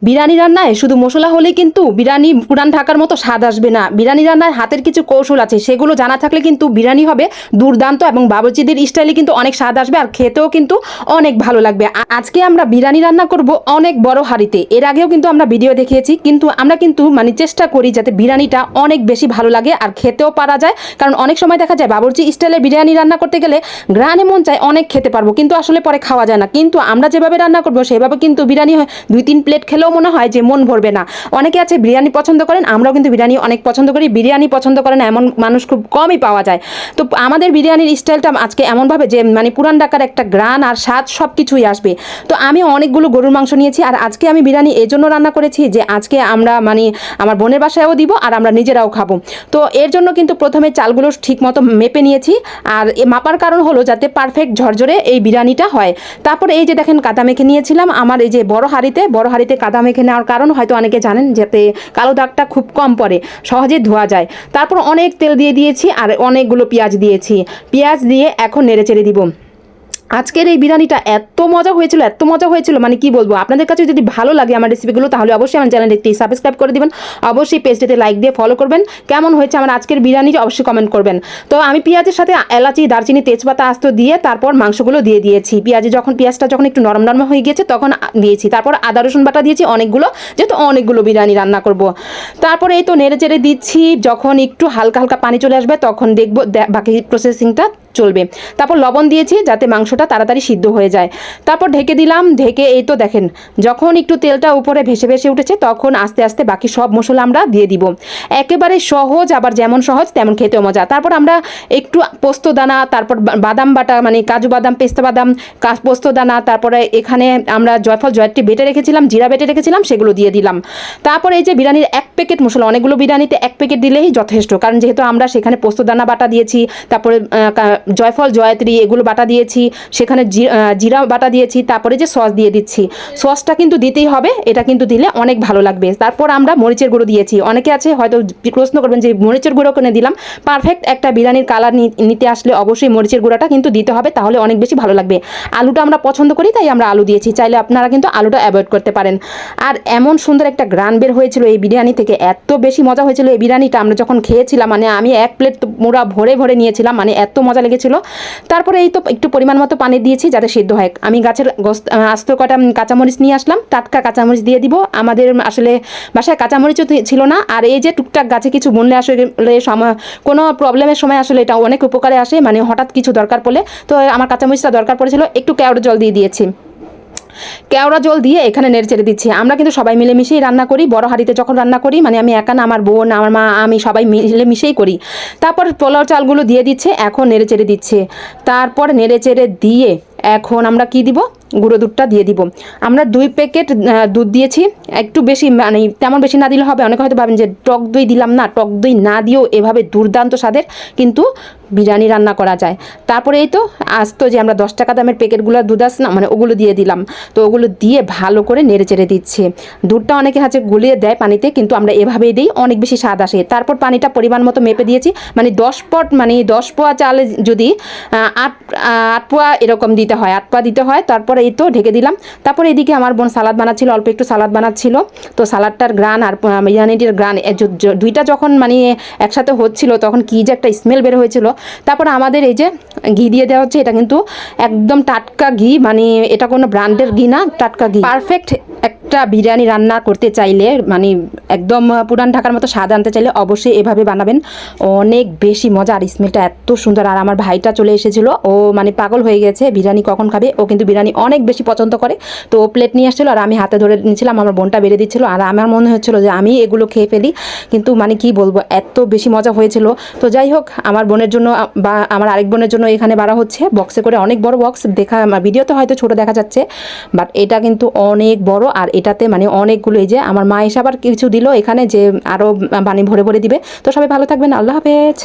বিরিয়ানি রান্নায় শুধু মশলা হলেই কিন্তু বিরিয়ানি পুরান ঢাকার মতো স্বাদ আসবে না। বিরিয়ানি রান্নায় হাতের কিছু কৌশল আছে, সেগুলো জানা থাকলে কিন্তু বিরিয়ানি হবে দুর্দান্ত এবং বাবুর্চিদের স্টাইলে কিন্তু অনেক স্বাদ আসবে আর খেতেও কিন্তু অনেক ভালো লাগবে। আজকে আমরা বিরিয়ানি রান্না করব অনেক বড় হাঁড়িতে। এর আগেও কিন্তু আমরা ভিডিও দেখিয়েছি, কিন্তু আমরা কিন্তু মানে চেষ্টা করি যাতে বিরিয়ানিটা অনেক বেশি ভালো লাগে আর খেতেও পারা যায়। কারণ অনেক সময় দেখা যায় বাবুর্চি স্টাইলে বিরিয়ানি রান্না করতে গেলে গ্রানে মন চায় অনেক খেতে পারবো, কিন্তু আসলে পরে খাওয়া যায় না। কিন্তু আমরা যেভাবে রান্না করবো সেভাবে কিন্তু বিরিয়ানি 2-3 প্লেট খেলেও মনে হয় যে মন ভরবে না। অনেকে আছে বিরিয়ানি পছন্দ করেন, আমরাও কিন্তু বিরিয়ানি অনেক পছন্দ করি। বিরিয়ানি পছন্দ করেন এমন মানুষ খুব কমই পাওয়া যায়। তো আমাদের বিরিয়ানির স্টাইলটা আজকে এমনভাবে যে মানে পুরান ঢাকার একটা গ্রান আর স্বাদ সব কিছুই আসবে। তো আমি অনেকগুলো গরুর মাংস নিয়েছি আর আজকে আমি বিরিয়ানি এই জন্য রান্না করেছি যে আজকে আমরা মানে আমার বোনের বাসায়ও দিব আর আমরা নিজেরাও খাবো। তো এর জন্য কিন্তু প্রথমে চালগুলো ঠিক মতো মেপে নিয়েছি। আর মাপার কারণ হলো যাতে পারফেক্ট ঝরঝরে এই বিরিয়ানিটা হয়। তারপরে এই যে দেখেন কাদা মেখে নিয়েছিলাম আমার এই যে বড় হাঁড়িতে কাদা মেখে নেওয়ার কারণ হয়তো অনেকে জানেন, যাতে কালো দাগটা খুব কম পড়ে, সহজে ধোয়া যায়। তারপর অনেক তেল দিয়ে দিয়েছি আর অনেকগুলো পেঁয়াজ দিয়েছি। পেঁয়াজ দিয়ে এখন নেড়ে চেড়ে দিব। আজকের এই বিরিয়ানিটা এত মজা হয়েছিল মানে কি বলবো। আপনাদের কাছে যদি ভালো লাগে আমার রেসিপিগুলো তাহলে অবশ্যই আমার চ্যানেলটি সাবস্ক্রাইব করে দিবেন, অবশ্যই পেজটিতে লাইক দিয়ে ফলো করবেন। কেমন হয়েছে আমার আজকের বিরিয়ানিটা অবশ্যই কমেন্ট করবেন। তো আমি পেঁয়াজের সাথে এলাচি, দারচিনি, তেজপাতা আস্ত দিয়ে তারপর মাংসগুলো দিয়ে দিয়েছি। পেঁয়াজটা যখন একটু নরম নরম হয়ে গিয়েছে তখন দিয়েছি। তারপর আদা রসুন বাটা দিয়েছি অনেকগুলো, যেহেতু অনেকগুলো বিরিয়ানি রান্না করব। তারপরে এই তো নেড়ে চেড়ে দিচ্ছি। যখন একটু হালকা হালকা পানি চলে আসবে তখন দেখবো বাকি প্রসেসিংটা চলবে। তারপর লবণ দিয়েছি যাতে মাংসটা তাড়াতাড়ি সিদ্ধ হয়ে যায়। তারপর ঢেকে দিলাম। ঢেকে এই তো দেখেন যখন একটু তেলটা উপরে ভেসে ভেসে উঠেছে তখন আস্তে আস্তে বাকি সব মশলা আমরা দিয়ে দিব। একেবারে সহজ, আবার যেমন সহজ তেমন খেতেও মজা। তারপর আমরা একটু পোস্তদানা, তারপর বাদাম বাটা মানে কাজু বাদাম, পেস্তা বাদাম, পোস্তদানা, তারপরে এখানে আমরা জয়ফল জয়ত্রী বেটে রেখেছিলাম, জিরা বেটে রেখেছিলাম, সেগুলো দিয়ে দিলাম। তারপর এই যে বিরিয়ানির 1 প্যাকেট মশলা, অনেকগুলো বিরিয়ানিতে 1 প্যাকেট দিলেই যথেষ্ট, কারণ যেহেতু আমরা সেখানে পোস্তদানা বাটা দিয়েছি, তারপরে জয়ফল জয়ত্রী এগুলো বাটা দিয়েছি, সেখানে জিরা বাটা দিয়েছি। তারপরে যে সস দিয়ে দিচ্ছি, সসটা কিন্তু দিতেই হবে, এটা কিন্তু দিলে অনেক ভালো লাগবে। তারপর আমরা মরিচের গুঁড়ো দিয়েছি। অনেকে আছে হয়তো প্রশ্ন করবেন যে মরিচের গুঁড়ো কেন দিলাম। পারফেক্ট একটা বিরিয়ানির কালার নিতে আসলে অবশ্যই মরিচের গুঁড়োটা কিন্তু দিতে হবে, তাহলে অনেক বেশি ভালো লাগবে। আলুটা আমরা পছন্দ করি তাই আমরা আলু দিয়েছি, চাইলে আপনারা কিন্তু আলুটা অ্যাভয়েড করতে পারেন। আর এমন সুন্দর একটা গ্রান বের হয়েছিল এই বিরিয়ানি থেকে, এত বেশি মজা হয়েছিল এই বিরিয়ানিটা। আমরা যখন খেয়েছিলাম মানে আমি 1 প্লেট পুরো ভরে ভরে নিয়েছিলাম, মানে এত মজা লেগেছিল। তারপরে এই তো একটু পরিমাণ মতো পানি দিয়েছি যাতে সিদ্ধ হয়। আমি গাছের আস্ত কটা কাঁচামরিচ নিয়ে আসলাম, টাটকা কাঁচামরিচ দিয়ে দিব। আমাদের আসলে বাসায় কাঁচামরিচও ছিল না। আর এই যে টুকটাক গাছে কিছু বুনলে আসলে সময় কোনো প্রবলেমের সময় আসলে এটা অনেক উপকারে আসে, মানে হঠাৎ কিছু দরকার পড়লে। তো আমার কাঁচামরিচটা দরকার পড়েছিল, একটু কেওড়া জল দিয়ে দিয়েছি। কেওড়া জল দিয়ে এখানে নেড়ে চেড়ে দিচ্ছি। আমরা কিন্তু সবাই মিলেমিশেই রান্না করি, বড় হাঁড়িতে যখন রান্না করি, মানে আমি একা না, আমার বোন, আমার মা, আমি সবাই মিলেমিশেই করি। তারপর পোলাও চালগুলো দিয়ে দিচ্ছে, এখন নেড়ে চেড়ে দিচ্ছে। তারপর নেড়ে চেড়ে দিয়ে এখন আমরা কি দিব, গুঁড়ো দুধটা দিয়ে দিব। আমরা 2 প্যাকেট দুধ দিয়েছি, একটু বেশি মানে তেমন বেশি না দিলে হবে। অনেকে হয়তো ভাবেন যে টক দই দিলাম না, টক দই না দিয়েও এভাবে দুর্দান্ত স্বাদের কিন্তু বিরিয়ানি রান্না করা যায়। তারপরে এই তো আস্ত যে আমরা 10 টাকা দামের প্যাকেটগুলো দুধ আছে না, মানে ওগুলো দিয়ে দিলাম। তো ওগুলো দিয়ে ভালো করে নেড়ে চেড়ে দিচ্ছে। দুধটা অনেকে হাতে গুলিয়ে দেয় পানিতে, কিন্তু আমরা এভাবেই দিই, অনেক বেশি স্বাদ আসে। তারপর পানিটা পরিমাণ মতো মেপে দিয়েছি, মানে 10 পট মানে 10 পোয়া চালে যদি 8 পোয়া এরকম দিতে হয়, 8 পোয়া দিতে হয়। তারপরে এই তো ঢেকে দিলাম। তারপরে এদিকে আমার বোন সালাদ বানাচ্ছিল, অল্প একটু সালাদ বানাচ্ছিল। তো সালাদটার গ্রান আর বিরিয়ানিটির গ্রান দুইটা যখন মানে একসাথে হচ্ছিল তখন কি যে একটা স্মেল বের হয়েছিল। তারপর আমাদের এই যে ঘি দিয়ে দেওয়া হচ্ছে, এটা কিন্তু একদম টাটকা ঘি, মানে এটা কোনো ব্র্যান্ডের ঘি না, টাটকা ঘি। পারফেক্ট একটা বিরিয়ানি রান্না করতে চাইলে, মানে একদম পুরান ঢাকার মতো স্বাদ আনতে চাইলে অবশ্যই এভাবে বানাবেন, অনেক বেশি মজা। আর স্মেলটা এত সুন্দর। আর আমার ভাইটা চলে এসেছিলো, ও মানে পাগল হয়ে গেছে বিরিয়ানি কখন খাবে। ও কিন্তু বিরিয়ানি অনেক বেশি পছন্দ করে। তো ও প্লেট নিয়ে আসছিলো আর আমি হাতে ধরে নিয়েছিলাম, আমার বোনটা বেড়ে দিচ্ছিলো। আর আমার মনে হচ্ছিলো যে আমি এগুলো খেয়ে ফেলি, কিন্তু মানে কি বলবো, এত বেশি মজা হয়েছিল। তো যাই হোক, আমার বোনের জন্য বা আমার আরেক বোনের জন্য এখানে বাড়া হচ্ছে বক্সে করে, অনেক বড় বক্স। ভিডিওতে হয়তো ছোট দেখা যাচ্ছে, বাট এটা কিন্তু অনেক বড়। আর এটাতে মানে অনেকগুলো, এই যে আমার মা এসে আবার কিছু দিল এখানে, যে আরও পানি ভরে ভরে দিবে। তো সবাই ভালো থাকবেন, আল্লাহ হাফেজ।